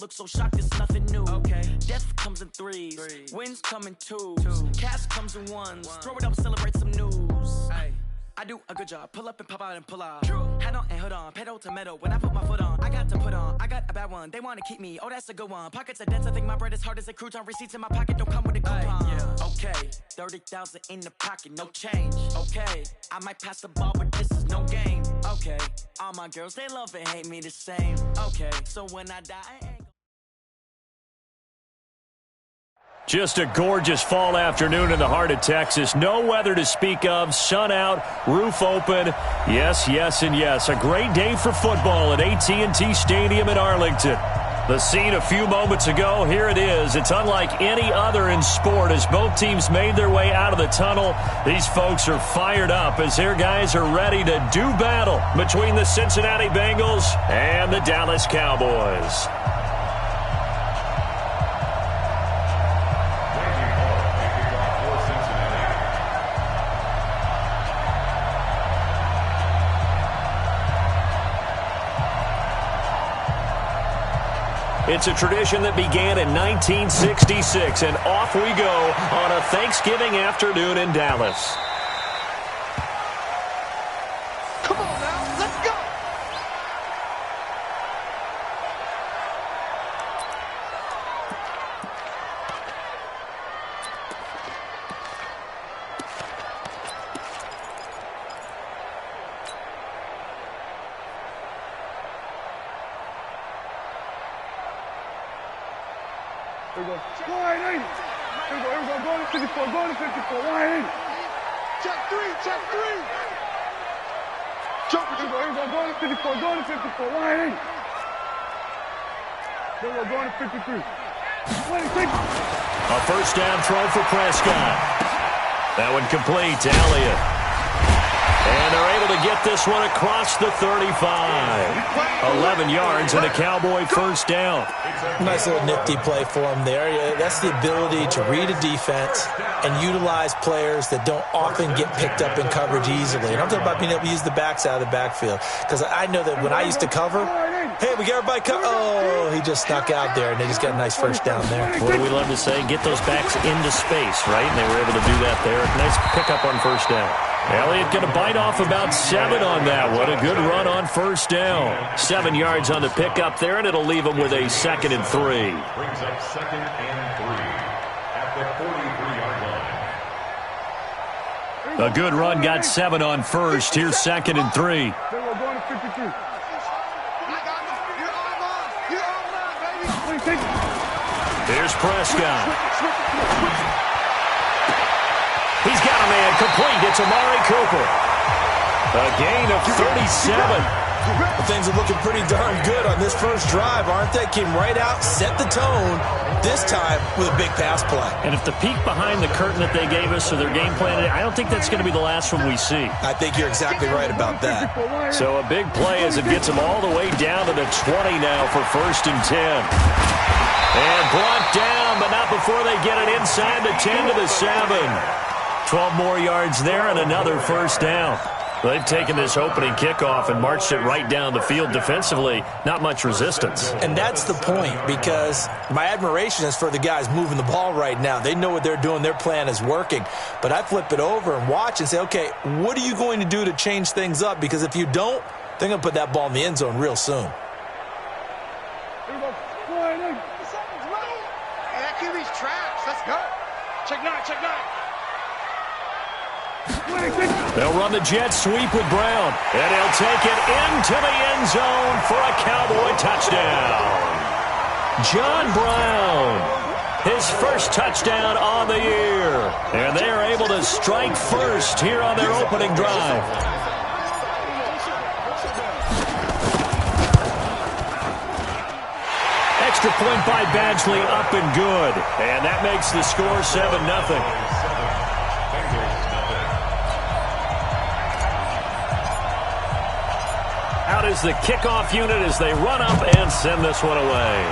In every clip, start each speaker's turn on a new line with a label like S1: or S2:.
S1: Look so shocked, it's nothing new. Okay. Death comes in threes. Wins come in twos. Cash comes in ones. Throw it up, celebrate some news. Ay. I do a good job. Pull up and pop out and pull out. Hat on and hood on. Pedal to metal. When I put my foot on, I got to put on. I got a bad one. They want to keep me. Oh, that's a good one. Pockets are dense. I think my bread is hard as a crouton. Receipts in my pocket don't come with a coupon. Yeah. Okay. 30,000 in the pocket. No change. Okay. I might pass the ball, but this is no game. Okay. All my girls, they love and hate me the same. Okay. So when I die, I ain't.
S2: Just a gorgeous fall afternoon in the heart of Texas. No weather to speak of. Sun out, roof open. Yes, yes, and yes. A great day for football at AT&T Stadium in Arlington. The scene a few moments ago, here it is. It's unlike any other in sport as both teams made their way out of the tunnel. These folks are fired up as their guys are ready to do battle between the Cincinnati Bengals and the Dallas Cowboys. It's a tradition that began in 1966, and off we go on a Thanksgiving afternoon in Dallas.
S3: Come on now, let's go!
S4: Here we go. Go ahead, 80. Here we go. Go to 54. Go to 54. Go ahead, 80.
S3: Check three, check three. Jump,
S4: here we go. Go to 54. Go to 54. Go ahead, 80. Here we go. Go to 53.
S2: A first down throw for Prescott. That one complete to Elliott. And they're able to get this one across the 35. 11 yards and a Cowboy first down.
S5: Nice little nifty play for him there. Yeah, that's the ability to read a defense and utilize players that don't often get picked up in coverage easily. And I'm talking about being able to use the backs out of the backfield. Because I know that when I used to cover, hey, we got everybody covered. Oh, he just snuck out there, and they just got a nice first down there.
S2: What do we love to say? Get those backs into space, right? And they were able to do that there. Nice pickup on first down. Elliott going to bite off about 7 on that. What a good run on first down. 7 yards on the pickup there, and it'll leave him with a 2nd and 3.
S6: Brings up 2nd and 3 at the 43-yard line.
S2: A good run, got 7 on first. Here's 2nd and 3. Here's Prescott. He's got a man complete. It's Amari Cooper. A gain of 37.
S5: Things are looking pretty darn good on this first drive, aren't they? Came right out, set the tone, this time with a big pass play.
S2: And if the peek behind the curtain that they gave us or their game plan, I don't think that's going to be the last one we see.
S5: I think you're exactly right about that.
S2: So a big play as it gets them all the way down to the 20 now for 1st and 10. And brought down, but not before they get it inside the 10 to the 7. 12 more yards there and another first down. They've taken this opening kickoff and marched it right down the field defensively. Not much resistance.
S5: And that's the point, because my admiration is for the guys moving the ball right now. They know what they're doing. Their plan is working. But I flip it over and watch and say, okay, what are you going to do to change things up? Because if you don't, they're going to put that ball in the end zone real soon.
S3: Hey, that QB's trash. Let's go. Check 9, check 9.
S2: They'll run the jet sweep with Brown, and he'll take it into the end zone for a Cowboy touchdown. John Brown, his first touchdown on the year, and they are able to strike first here on their opening drive. Extra point by Badgley, up and good, and that makes the score 7-0. Out is the kickoff unit as they run up and send this one away.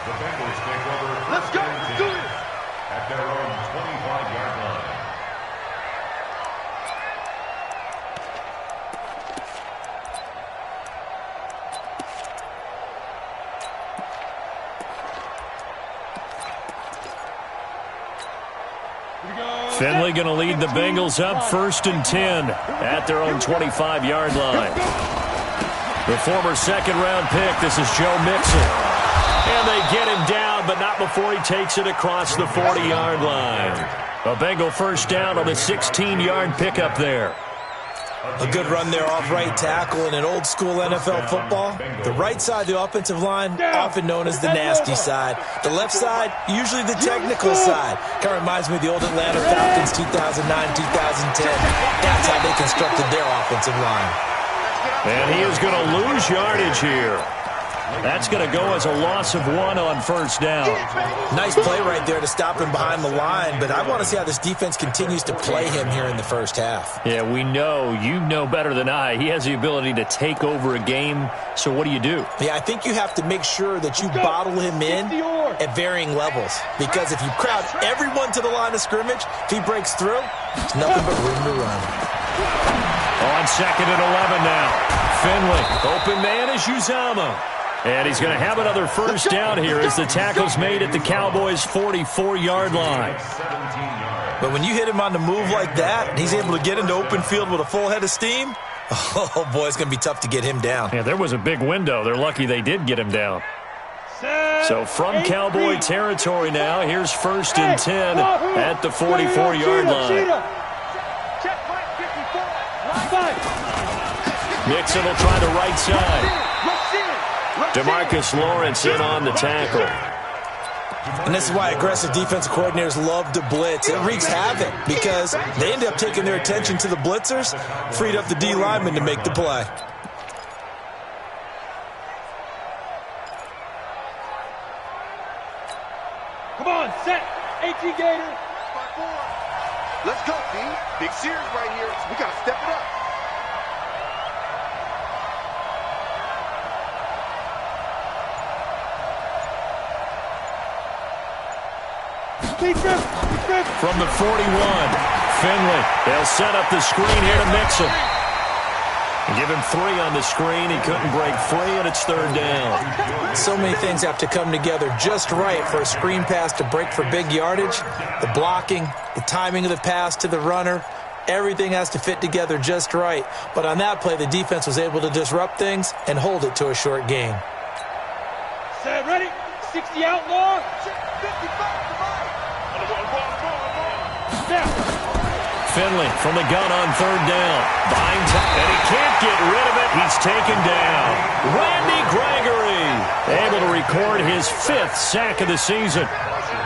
S6: The Bengals take over. Let's go. Do it. At their own 25-yard line.
S2: Finley going to lead the Bengals up 1st and 10 at their own 25-yard line. The former second-round pick, this is Joe Mixon. And they get him down, but not before he takes it across the 40-yard line. A Bengal first down on the 16-yard pickup there.
S5: A good run there off right tackle in an old-school NFL football. The right side of the offensive line, often known as the nasty side. The left side, usually the technical side. Kind of reminds me of the old Atlanta Falcons 2009-2010. That's how they constructed their offensive line.
S2: And he is going to lose yardage here. That's going to go as a loss of 1 on first down.
S5: Nice play right there to stop him behind the line, but I want to see how this defense continues to play him here in the first half.
S2: Yeah, we know. You know better than I. He has the ability to take over a game, so what do you do?
S5: Yeah, I think you have to make sure that you bottle him in at varying levels, because if you crowd everyone to the line of scrimmage, if he breaks through, there's nothing but room to run.
S2: On 2nd and 11 now. Finley, open man is Uzama. And he's going to have another first down here as the tackle's made at the Cowboys' 44-yard line.
S5: But when you hit him on the move like that, and he's able to get into open field with a full head of steam, oh, boy, it's going to be tough to get him down.
S2: Yeah, there was a big window. They're lucky they did get him down. So from Cowboy territory now, here's 1st and 10 at the 44-yard line. Mixon will try the right side. DeMarcus Lawrence in on the tackle.
S5: And this is why aggressive defensive coordinators love to blitz. It wreaks havoc because they end up taking their attention to the blitzers, freed up the D lineman to make the play.
S4: Come on, set. 18 Gator.
S3: Let's go, D. Big series right here. We got to step it up.
S2: From the 41, Finley. They'll set up the screen here to Mixon. Give him 3 on the screen. He couldn't break free, and it's 3rd down.
S5: So many things have to come together just right for a screen pass to break for big yardage. The blocking, the timing of the pass to the runner, everything has to fit together just right. But on that play, the defense was able to disrupt things and hold it to a short gain.
S4: Set, ready? 60 outlaw.
S3: 55.
S2: Finley from the gun on 3rd down. Behind time, and he can't get rid of it. He's taken down. Randy Gregory able to record his 5th sack of the season.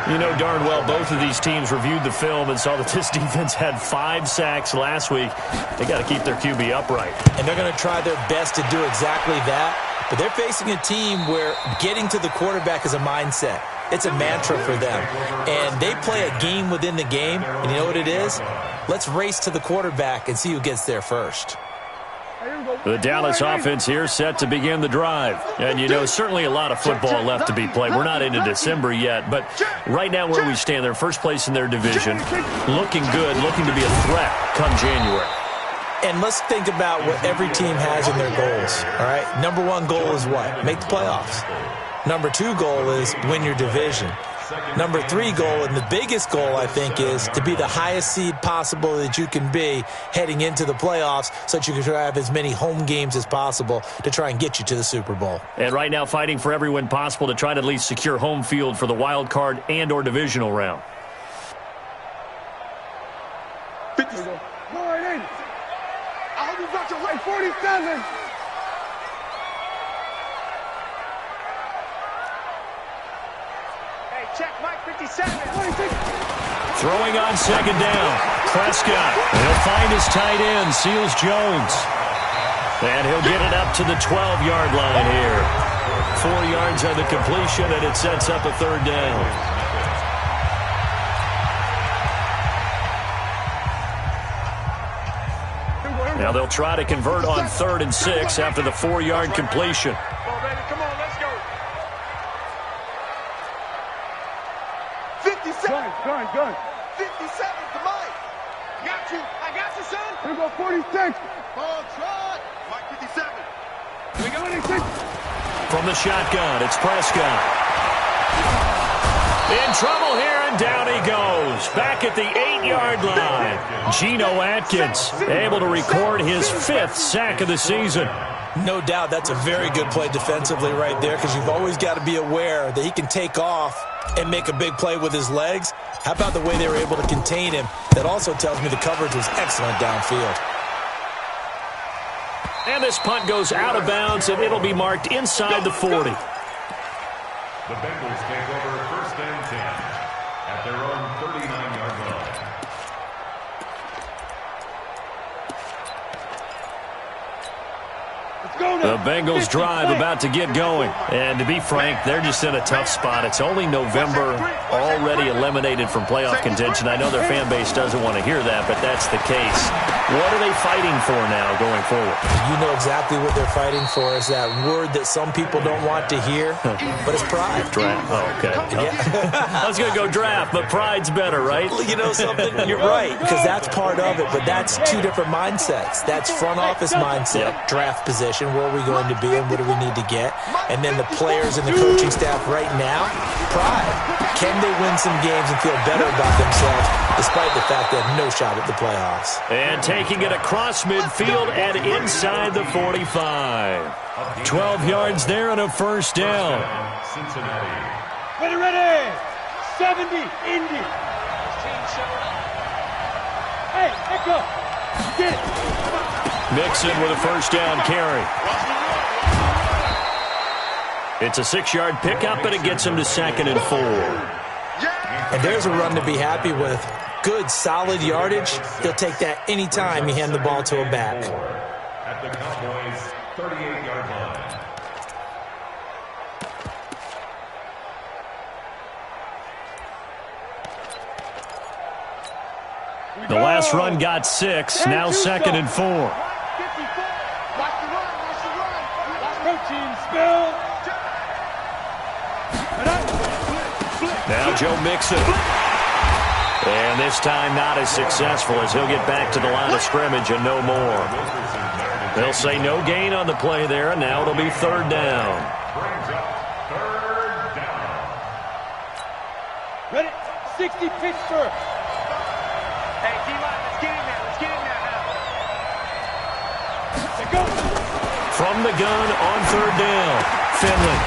S2: You know darn well both of these teams reviewed the film and saw that this defense had 5 sacks last week. They got to keep their QB upright.
S5: And they're going to try their best to do exactly that. But they're facing a team where getting to the quarterback is a mindset. It's a mantra for them. And they play a game within the game. And you know what it is? Let's race to the quarterback and see who gets there first.
S2: The Dallas offense here set to begin the drive. And, you know, certainly a lot of football left to be played. We're not into December yet, but right now where we stand, they're first place in their division. Looking good, looking to be a threat come January.
S5: And let's think about what every team has in their goals, all right? Number 1 goal is what? Make the playoffs. Number 2 goal is win your division. Number 3 goal, and the biggest goal, I think, is to be the highest seed possible that you can be heading into the playoffs so that you can have as many home games as possible to try and get you to the Super Bowl.
S2: And right now fighting for every win possible to try to at least secure home field for the wild card and or divisional round.
S4: 50. Go right in. I hope you got your right 47.
S3: Check Mike 57.
S2: Throwing on 2nd down. Prescott. He'll find his tight end, Seals Jones. And he'll get it up to the 12-yard line here. 4 yards on the completion, and it sets up a 3rd down. Now they'll try to convert on 3rd and 6 after the 4-yard completion.
S3: Come on, let's go.
S4: 57. Gun.
S3: 57 to Mike. Got you. I got you, son.
S4: Here we go, 46.
S3: Ball trot. Mike 57.
S4: Here we go, 26.
S2: From the shotgun, it's Prescott. In trouble here, and down he goes. Back at the 8-yard line. Geno Atkins able to record his 5th sack of the season.
S5: No doubt that's a very good play defensively right there, because you've always got to be aware that he can take off and make a big play with his legs. How about the way they were able to contain him? That also tells me the coverage was excellent downfield.
S2: And this punt goes out of bounds, and it'll be marked inside the 40.
S6: The Bengals take over 1st and 10 at their own 39-yard line.
S2: The Bengals drive about to get going. And to be frank, they're just in a tough spot. It's only November, already eliminated from playoff contention. I know their fan base doesn't want to hear that, but that's the case. What are they fighting for now going forward?
S5: You know exactly what they're fighting for. Is that word that some people don't want to hear, but it's pride.
S2: Draft. Oh, okay.
S5: Yeah.
S2: I was going to go draft, but pride's better, right?
S5: You know something? You're right, because that's part of it, but that's two different mindsets. That's front office mindset, draft position, where are we going to be and what do we need to get? And then the players and the coaching staff right now, pride. Can they win some games and feel better about themselves despite the fact they have no shot at the playoffs?
S2: And taking it across midfield and inside the 45. 12 yards there and a 1st down.
S6: Cincinnati.
S4: Ready. 70, Indy. Hey, Echo. Get it.
S2: Mixon with a 1st down carry. It's a 6-yard pickup, and it gets him to 2nd and 4.
S5: And there's a run to be happy with. Good, solid yardage. He'll take that any time you hand the ball to a back.
S6: At the Cowboys' 38-yard line.
S2: The last run got 6, now 2nd and 4. Now Joe Mixon. And this time not as successful, as he'll get back to the line of scrimmage and no more. They'll say no gain on the play there, and now it'll be 3rd down.
S6: Brings up 3rd down.
S4: Ready? 60, Pittsburgh.
S3: Hey, D-line, let's get in there. Let's get in there now.
S4: Let's go.
S2: From the gun on 3rd down, Finley.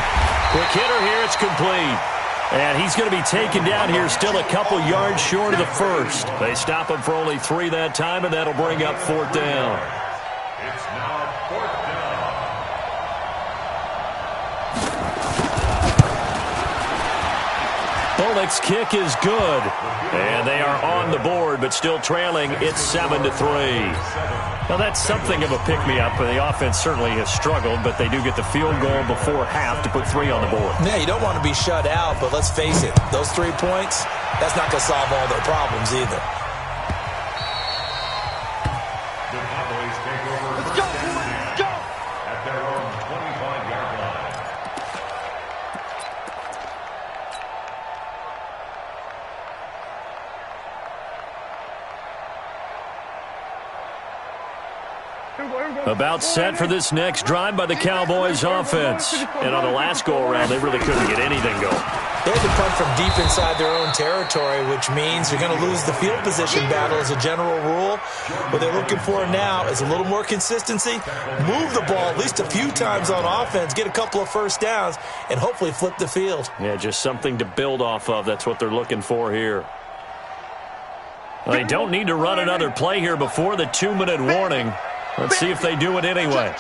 S2: Quick hitter here, it's complete. And he's going to be taken down here, still a couple yards short of the 1st. They stop him for only 3 that time, and that'll bring up 4th down.
S6: It's now 4th down.
S2: Bullock's kick is good. And they are on the board, but still trailing. It's 7-3. Now, that's something of a pick-me-up. The offense certainly has struggled, but they do get the field goal before half to put 3 on the board.
S5: Yeah, you don't want to be shut out, but let's face it, those 3 points, that's not going to solve all their problems either.
S6: The Cowboys take over. Let's go! Let's go! At their own 25-yard line.
S2: About set for this next drive by the Cowboys offense. And on the last go-around, they really couldn't get anything going.
S5: They had to punt from deep inside their own territory, which means you're going to lose the field position battle as a general rule. What they're looking for now is a little more consistency, move the ball at least a few times on offense, get a couple of 1st downs, and hopefully flip the field.
S2: Yeah, just something to build off of. That's what they're looking for here. Well, they don't need to run another play here before the 2-minute warning. Let's see if they do it anyway.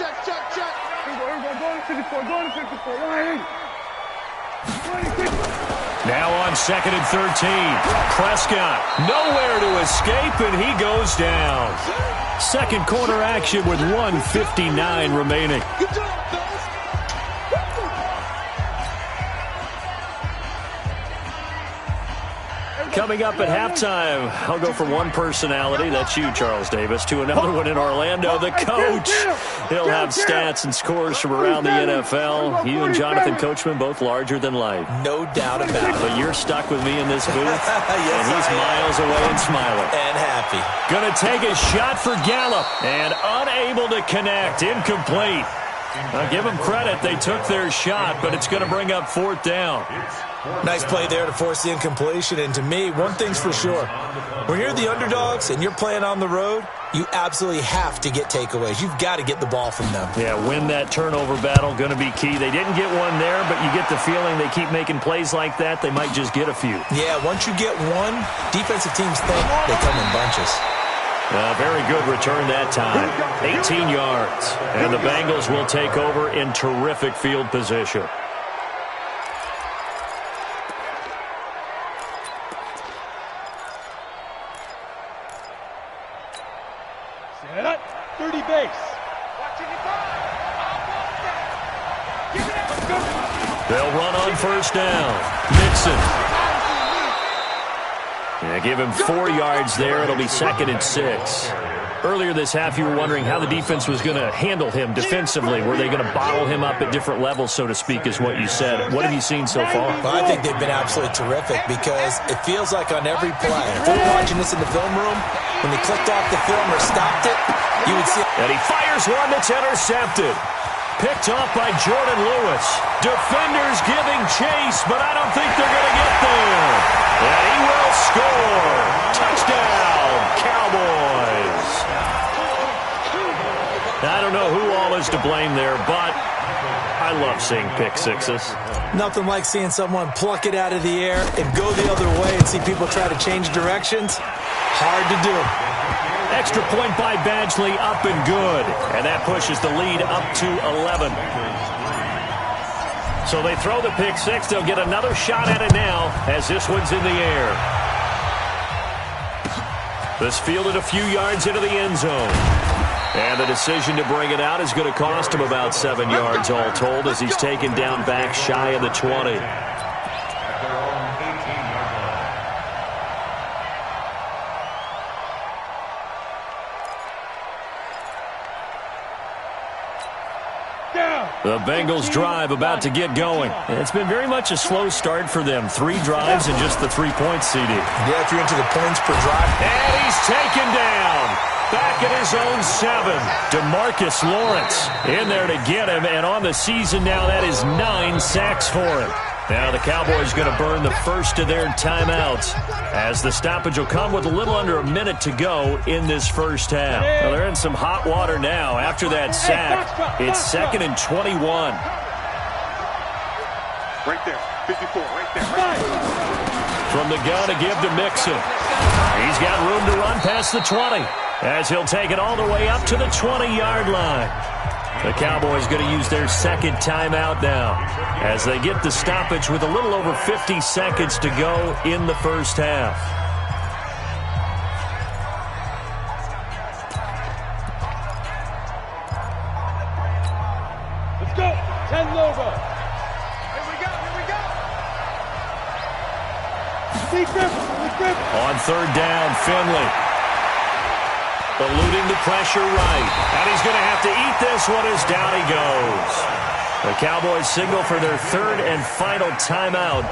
S2: Now on 2nd and 13. Prescott nowhere to escape, and he goes down. Second quarter action with 1:59 remaining. Coming up at halftime, I'll go from one personality, that's you, Charles Davis, to another one in Orlando, the coach. He'll have stats and scores from around the NFL. You and Jonathan Coachman, both larger than life.
S5: No doubt about it.
S2: But you're stuck with me in this booth,
S5: Yes,
S2: and he's miles away and smiling.
S5: And happy.
S2: Going to take a shot for Gallup, and unable to connect, incomplete. I'll give them credit. They took their shot, but it's going to bring up 4th down.
S5: Nice play there to force the incompletion. And to me, one thing's for sure. When you're the underdogs and you're playing on the road, you absolutely have to get takeaways. You've got to get the ball from them.
S2: Yeah, win that turnover battle, going to be key. They didn't get one there, but you get the feeling they keep making plays like that, they might just get a few.
S5: Yeah, once you get one, defensive teams think they come in bunches.
S2: Very good return that time. 18 yards. And the Bengals will take over in terrific field position.
S4: Set up. 30 base.
S2: They'll run on 1st down. Mixon. Yeah, give him 4 yards there. It'll be 2nd and 6. Earlier this half, you were wondering how the defense was going to handle him defensively. Were they going to bottle him up at different levels, so to speak, is what you said. What have you seen so far?
S5: Well, I think they've been absolutely terrific because it feels like on every play, if we're watching this in the film room, when they clicked off the film or stopped it, you would see.
S2: And he fires one that's intercepted. Picked off by Jordan Lewis. Defenders giving chase, but I don't think they're going to get there. And he will score. Touchdown, Cowboys. I don't know who all is to blame there, but I love seeing pick sixes.
S5: Nothing like seeing someone pluck it out of the air and go the other way and see people try to change directions. Hard to do.
S2: Extra point by Badgley, up and good. And that pushes the lead up to 11. So they throw the pick six. They'll get another shot at it now as this one's in the air. This fielded a few yards into the end zone. And the decision to bring it out is going to cost him about 7 yards all told as he's taken down back shy of the 20. The Bengals drive about to get going. It's been very much a slow start for them. 3 drives and just the 3 points, CD.
S5: Yeah, if you're into the points per drive.
S2: And he's taken down. Back at his own 7. DeMarcus Lawrence in there to get him. And on the season now, that is 9 sacks for him. Now the Cowboys going to burn the first of their timeouts as the stoppage will come with a little under a minute to go in this first half. Well, they're in some hot water now. After that sack, it's 2nd and 21.
S3: Right there, 54, right there. Right there.
S2: From the gun to give to Mixon. He's got room to run past the 20 as he'll take it all the way up to the 20-yard line. The Cowboys going to use their second timeout now as they get the stoppage with a little over 50 seconds to go in the first half.
S4: Let's go. 10 logo.
S3: Here we go, here we go.
S2: On 3rd down, Finley. Eluding the pressure right. And he's going to have to eat this one as down he goes. The Cowboys signal for their 3rd and final timeout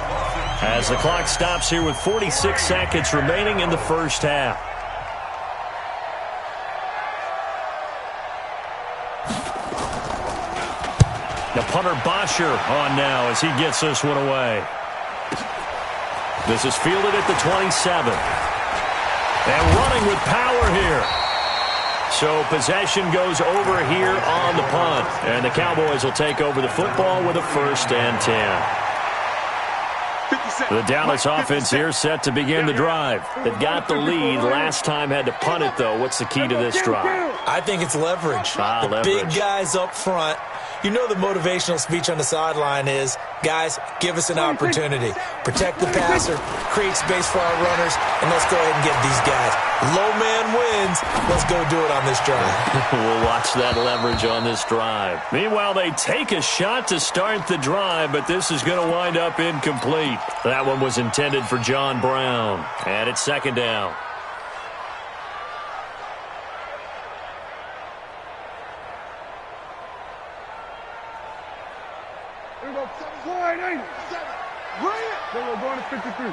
S2: as the clock stops here with 46 seconds remaining in the first half. The punter Bosher on now as he gets this one away. This is fielded at the 27. And running with power here. So possession goes over here on the punt. And the Cowboys will take over the football with a 1st and 10. The Dallas offense here set to begin the drive. They've got the lead. Last time had to punt it, though. What's the key to this drive?
S5: I think it's leverage.
S2: Leverage.
S5: Big guys up front. You know the motivational speech on the sideline is, guys, give us an opportunity. Protect the passer, create space for our runners, and let's go ahead and get these guys. Low man wins. Let's go do it on this drive.
S2: We'll watch that leverage on this drive. Meanwhile, they take a shot to start the drive, but this is going to wind up incomplete. That one was intended for John Brown. And it's 2nd down.
S4: Then we're going to 53.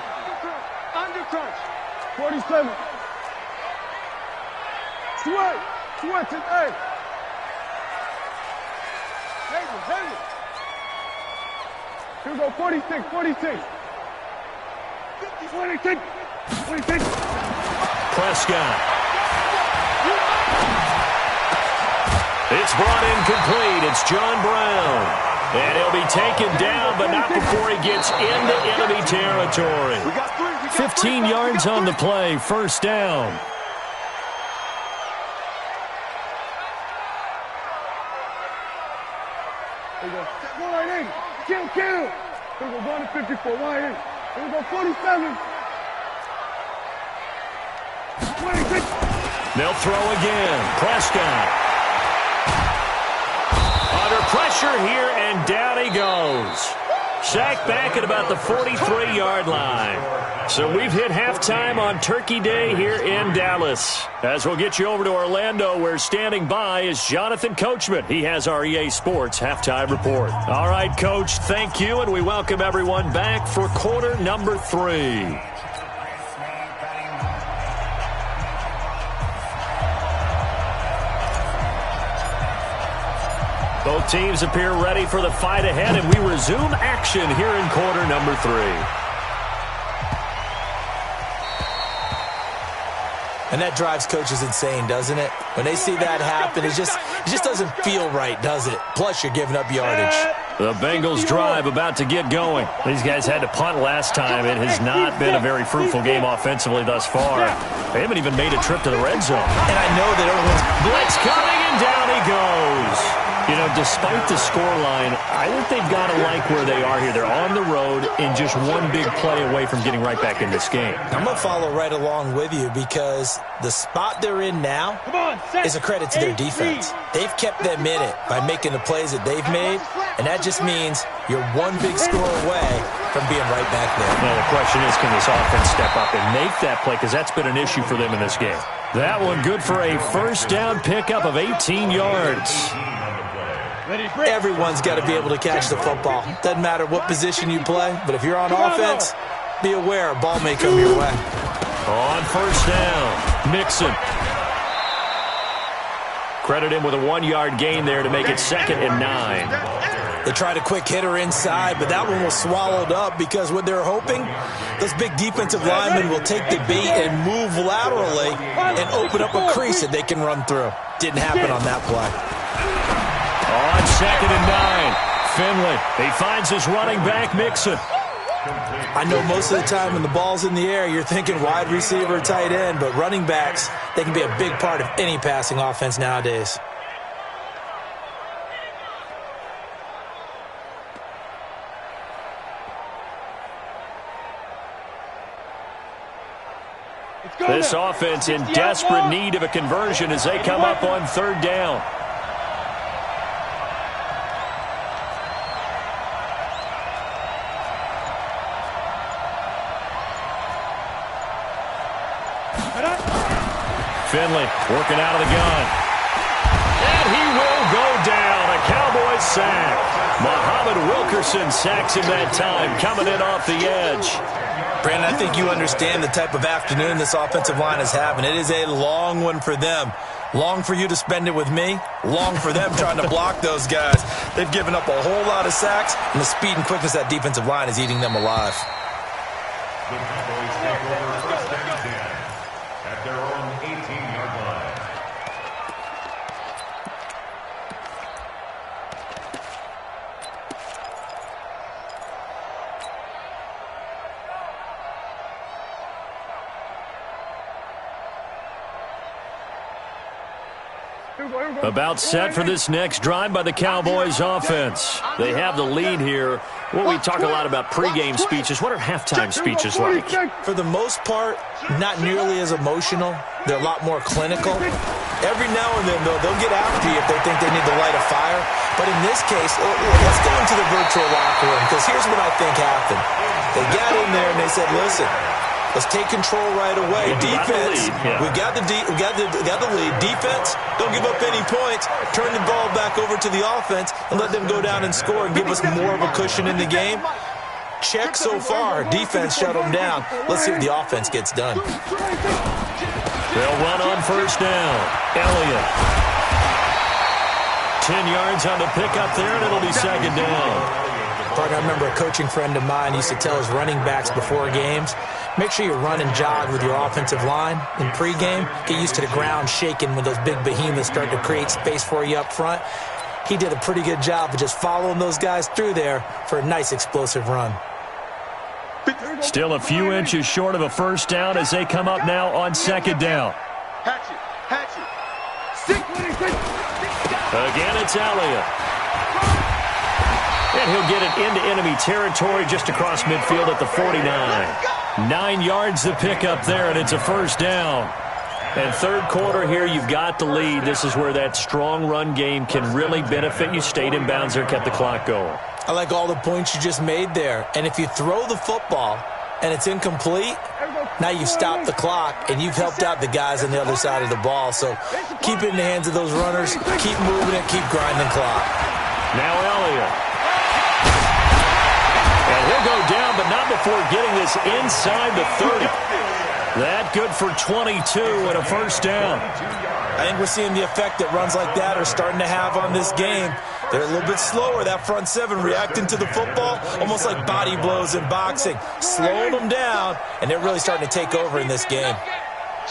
S4: Undercrunch. 47. Switch. Switch it. Hey. Here we go, 46, 46. 26, 26.
S2: Prescott. It's brought in complete. It's John Brown. And he'll be taken down, but not before he gets into enemy territory. 15 yards on the play, first down.
S4: Here we go. Wide eight. Kill. Here we go. Going to 54. Wide eight. Here we go. 47. 26.
S2: They'll throw again. Prescott. Under pressure here, and down he goes. Sacked back at about the 43-yard line. So we've hit halftime on Turkey Day here in Dallas. As we'll get you over to Orlando, where standing by is Jonathan Coachman. He has our EA Sports halftime report. All right, Coach, thank you, and we welcome everyone back for quarter number 3. Both teams appear ready for the fight ahead, and we resume action here in quarter number 3.
S5: And that drives coaches insane, doesn't it? When they see that happen, it just doesn't feel right, does it? Plus, you're giving up yardage.
S2: The Bengals drive about to get going. These guys had to punt last time. It has not been a very fruitful game offensively thus far. They haven't even made a trip to the red zone.
S5: And I know that everyone's...
S2: Blitz coming, and down he goes. You know, despite the scoreline, I think they've got to like where they are here. They're on the road and just one big play away from getting right back in this game.
S5: I'm going to follow right along with you because the spot they're in now is a credit to their defense. They've kept them in it by making the plays that they've made, and that just means you're one big score away from being right back there.
S2: Well, the question is, can this offense step up and make that play? Because that's been an issue for them in this game. That one good for a first down pickup of 18 yards.
S5: Everyone's got to be able to catch the football. Doesn't matter what position you play, but if you're on offense, be aware a ball may come your way.
S2: On first down, Mixon. Credit him with a 1-yard gain there to make it 2nd and 9.
S5: They tried a quick hitter inside, but that one was swallowed up because what they're hoping, those big defensive linemen will take the bait and move laterally and open up a crease that they can run through. Didn't happen on that play.
S2: On 2nd and 9, Finley. He finds his running back, Mixon.
S5: I know most of the time when the ball's in the air, you're thinking wide receiver, tight end, but running backs, they can be a big part of any passing offense nowadays.
S2: This offense in desperate need of a conversion as they come up on 3rd down. Finley working out of the gun. And he will go down. A Cowboys sack. Muhammad Wilkerson sacks him that time, coming in off the edge.
S5: Brandon, I think you understand the type of afternoon this offensive line is having. It is a long one for them. Long for you to spend it with me. Long for them trying to block those guys. They've given up a whole lot of sacks, and the speed and quickness of that defensive line is eating them alive.
S6: The Cowboys take over 1st and 10 at their own 18-yard line.
S2: About set for this next drive by the Cowboys offense. They have the lead here. Well, we talk a lot about pregame speeches. What are halftime speeches like?
S5: For the most part, not nearly as emotional. They're a lot more clinical. Every now and then, though, they'll get after you if they think they need to light a fire. But in this case, let's go into the virtual locker room, because here's what I think happened. They got in there and they said, listen, let's take control right away. Defense, we got the lead. Defense, don't give up any points. Turn the ball back over to the offense and let them go down and score and give us more of a cushion in the game. Check so far. Defense shut them down. Let's see if the offense gets done.
S2: They'll run on first down. Elliott. 10 yards on the pickup there, and it'll be second down.
S5: I remember a coaching friend of mine used to tell his running backs before games, make sure you run and jog with your offensive line in pregame. Get used to the ground shaking when those big behemoths start to create space for you up front. He did a pretty good job of just following those guys through there for a nice explosive run.
S2: Still a few inches short of a first down as they come up now on second down. Again, it's Elliott. And he'll get it into enemy territory just across midfield at the 49. 9 yards to pick up there, and it's a first down. And third quarter here, you've got the lead. This is where that strong run game can really benefit you. Stayed in bounds there, kept the clock going.
S5: I like all the points you just made there. And if you throw the football and it's incomplete, now you've stopped the clock and you've helped out the guys on the other side of the ball. So keep it in the hands of those runners. Keep moving it. Keep grinding clock.
S2: Now Elliott. And he'll go down, but not before getting this inside the 30. That good for 22 and a first down.
S5: I think we're seeing the effect that runs like that are starting to have on this game. They're a little bit slower, that front seven, reacting to the football, almost like body blows in boxing. Slowing them down, and they're really starting to take over in this game.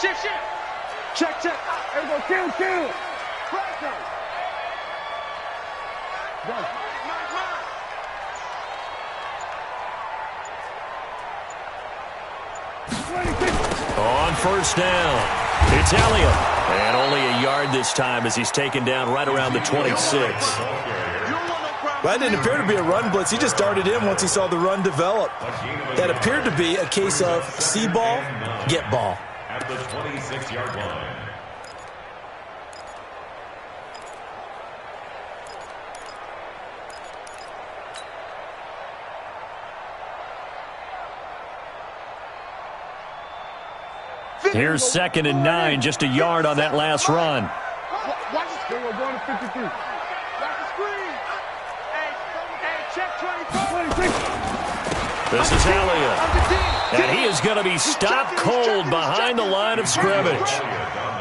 S4: Shift. Check. Everybody kill. Go.
S2: On first down, it's Elliott. And only a yard this time as he's taken down right around the 26.
S5: Well, that didn't appear to be a run blitz. He just darted in once he saw the run develop. That appeared to be a case of see ball, get ball.
S6: At the 26-yard line.
S2: Here's 2nd and 9, just a yard on that last run.
S4: Watch the screen. We're going to 53. Watch the screen. Hey, check 24.
S2: This is Elliott. And he is going to be stopped cold behind the line of scrimmage.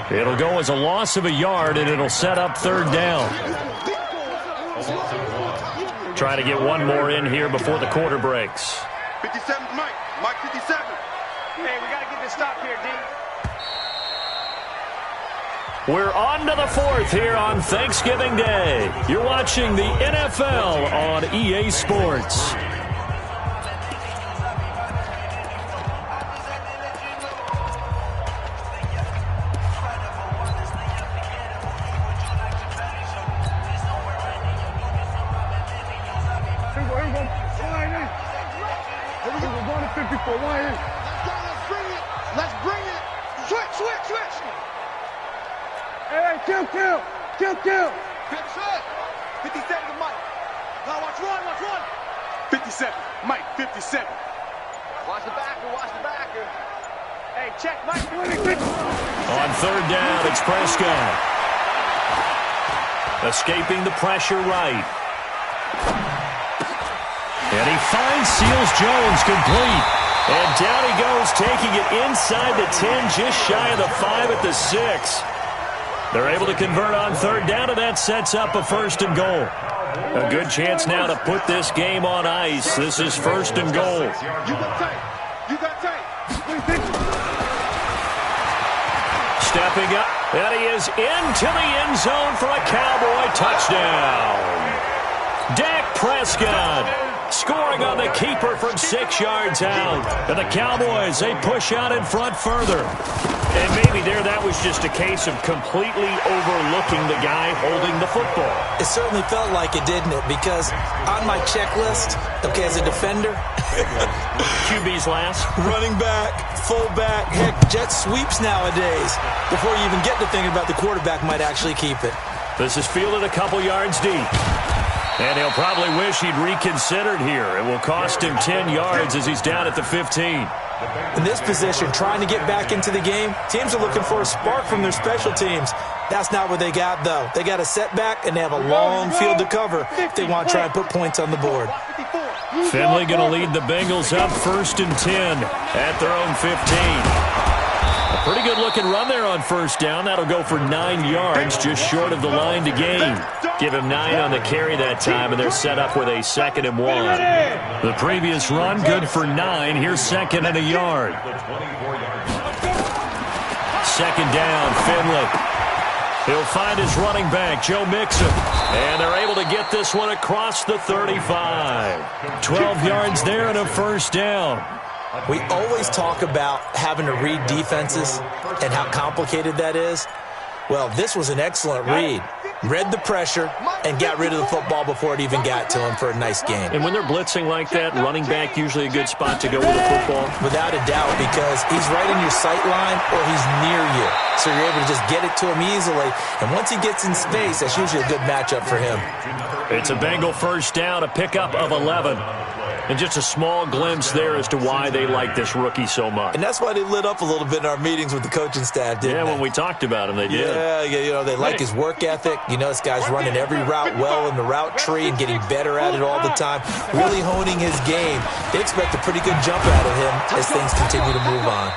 S2: It'll go as a loss of a yard, and it'll set up third down. Trying to get one more in here before the quarter breaks.
S3: 57, Mike 57.
S4: Hey, we got to get this stop here, D.
S2: We're on to the fourth here on Thanksgiving Day. You're watching the NFL on EA Sports.
S4: Let's bring it. Switch. Hey, kill. 57 to Mike. Now watch one. 57, Mike, 57. Watch the backer. Hey, check, Mike.
S2: On third down, it's Prescott. Escaping the pressure right. And he finds Seals Jones complete. And down he goes, taking it inside the 10, just shy of the 5 at the 6. They're able to convert on third down, and that sets up a 1st and goal. A good chance now to put this game on ice. This is 1st and goal.
S4: You got tight.
S2: Stepping up, and he is into the end zone for a Cowboy touchdown. Dak Prescott scoring on the keeper from 6 yards out. And the Cowboys, they push out in front further. And maybe that was just a case of completely overlooking the guy holding the football.
S5: It certainly felt like it, didn't it? Because on my checklist, okay, as a defender,
S2: QB's last.
S5: running back, fullback, heck, jet sweeps nowadays. Before you even get to thinking about the quarterback might actually keep it.
S2: This is fielded a couple yards deep. And he'll probably wish he'd reconsidered here. It will cost him 10 yards as he's down at the 15.
S5: In this position, trying to get back into the game, teams are looking for a spark from their special teams. That's not what they got, though. They got a setback, and they have a long field to cover if they want to try and put points on the board.
S2: Finley going to lead the Bengals up 1st and 10 at their own 15. A pretty good-looking run there on first down. That'll go for 9 yards, just short of the line to gain. Give him 9 on the carry that time, and they're set up with a 2nd and 1. The previous run, good for 9. Here's 2nd and a yard. 2nd down, Finley. He'll find his running back, Joe Mixon. And they're able to get this one across the 35. 12 yards there and a first down.
S5: We always talk about having to read defenses and how complicated that is. Well, this was an excellent read. Read the pressure and got rid of the football before it even got to him for a nice game.
S2: And when they're blitzing like that, running back usually a good spot to go with the football?
S5: Without a doubt, because he's right in your sight line or he's near you. So you're able to just get it to him easily. And once he gets in space, that's usually a good matchup for him.
S2: It's a Bengal first down, a pickup of 11. And just a small glimpse there as to why they like this rookie so much.
S5: And that's why they lit up a little bit in our meetings with the coaching staff, didn't they?
S2: When we talked about him, they did.
S5: Yeah, you know, they like his work ethic. You know, this guy's running every route well in the route tree and getting better at it all the time, really honing his game. They expect a pretty good jump out of him as things continue to move on.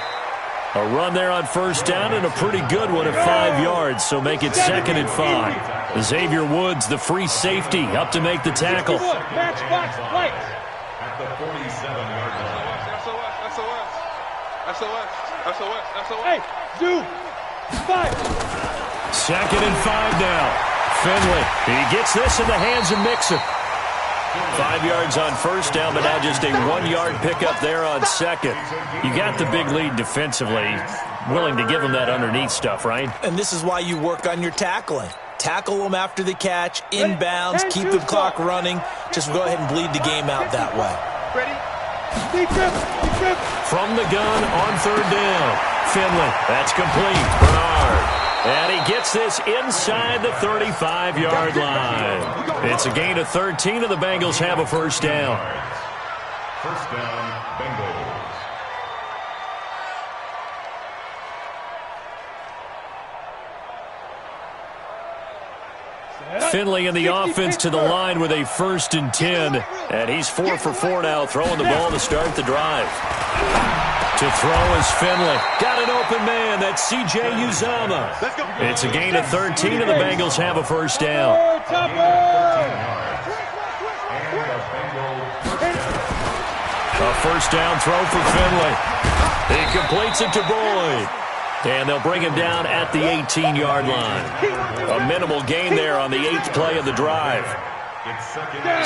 S2: A run there on first down and a pretty good one at 5 yards, so make it 2nd and 5. Xavier Woods, the free safety, up to make the tackle.
S6: At the 47-yard line.
S4: SOS. Hey, do 5.
S2: 2nd and 5 now. Finley, he gets this in the hands of Mixon. 5 yards on first down, but now just a 1-yard pickup there on 2nd. You got the big lead defensively. Willing to give him that underneath stuff, right?
S5: And this is why you work on your tackling. Tackle them after the catch, inbounds, keep the clock running. Just go ahead and bleed the game out that way.
S4: Ready?
S2: From the gun on 3rd down. Finley, that's complete. Bernard. And he gets this inside the 35-yard line. It's a gain of 13, and the Bengals have a first down.
S6: First down, Bengals.
S2: Finley in the offense to the line with a 1st and 10. And he's 4 for 4 now, throwing the ball to start the drive. To throw is Finley. Got an open man. That's C.J. Uzama. It's a gain of 13, and the Bengals have a first down. A first down throw for Finley. He completes it to Boyd. And they'll bring him down at the 18-yard line. A minimal gain there on the 8th play of the drive.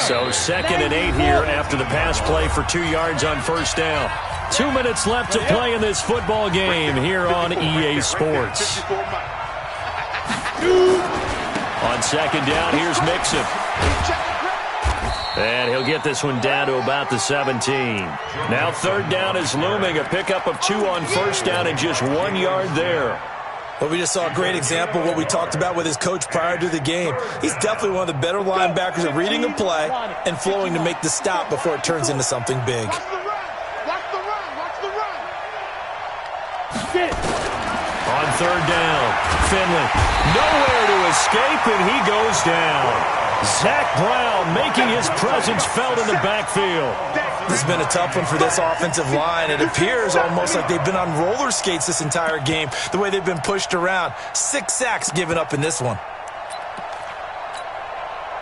S2: So 2nd and 8 here after the pass play for 2 yards on first down. 2 minutes left to play in this football game here on EA Sports. On 2nd down, here's Mixon. And he'll get this one down to about the 17. Now 3rd down is looming. A pickup of 2 on first down and just 1 yard there.
S5: Well, we just saw a great example of what we talked about with his coach prior to the game. He's definitely one of the better linebackers at reading a play and flowing to make the stop before it turns into something big.
S4: Watch the run.
S2: On 3rd down, Finley nowhere to escape, and he goes down. Zach Brown making his presence felt in the backfield.
S5: This has been a tough one for this offensive line. It appears almost like they've been on roller skates this entire game, the way they've been pushed around. 6 sacks given up in this one.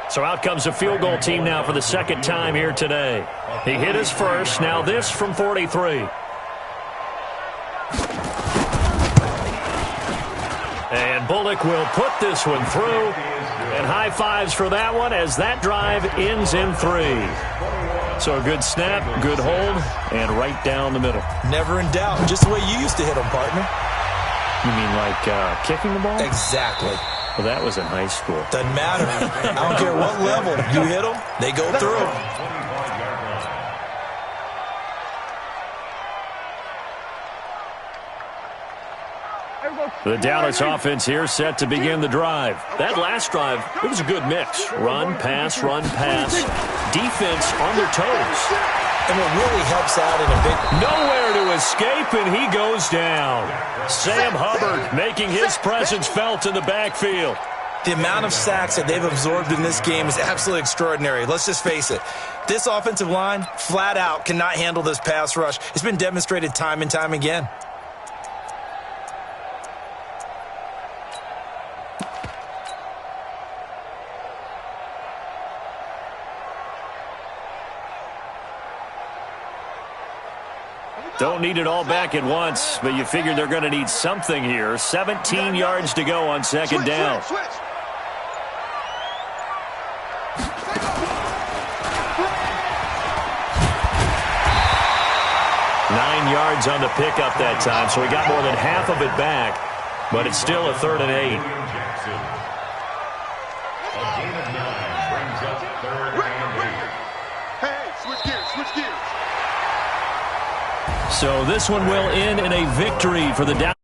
S2: So out comes a field goal team now for the 2nd time here today. He hit his first, now this from 43. And Bullock will put this one through. And high fives for that one as that drive ends in 3. So a good snap, good hold, and right down the middle.
S5: Never in doubt. Just the way you used to hit them, partner.
S2: You mean like kicking the ball?
S5: Exactly.
S2: Well, that was in high school.
S5: Doesn't matter. I don't care what level. You hit them, they go through.
S2: The Dallas offense here set to begin the drive. That last drive, it was a good mix. Run, pass, defense on their toes.
S5: And what really helps out in a big...
S2: Nowhere to escape, and he goes down. Sam Hubbard making his presence felt in the backfield.
S5: The amount of sacks that they've absorbed in this game is absolutely extraordinary. Let's just face it. This offensive line, flat out, cannot handle this pass rush. It's been demonstrated time and time again.
S2: Don't need it all back at once, but you figure they're going to need something here. 17 yards to go on second down.
S3: Switch.
S2: 9 yards on the pickup that time, so he got more than half of it back, but it's still a 3rd and 8.
S6: A gain of 9 brings up 3rd and 8.
S3: Hey, switch gears.
S2: So this one will end in a victory for the Dallas.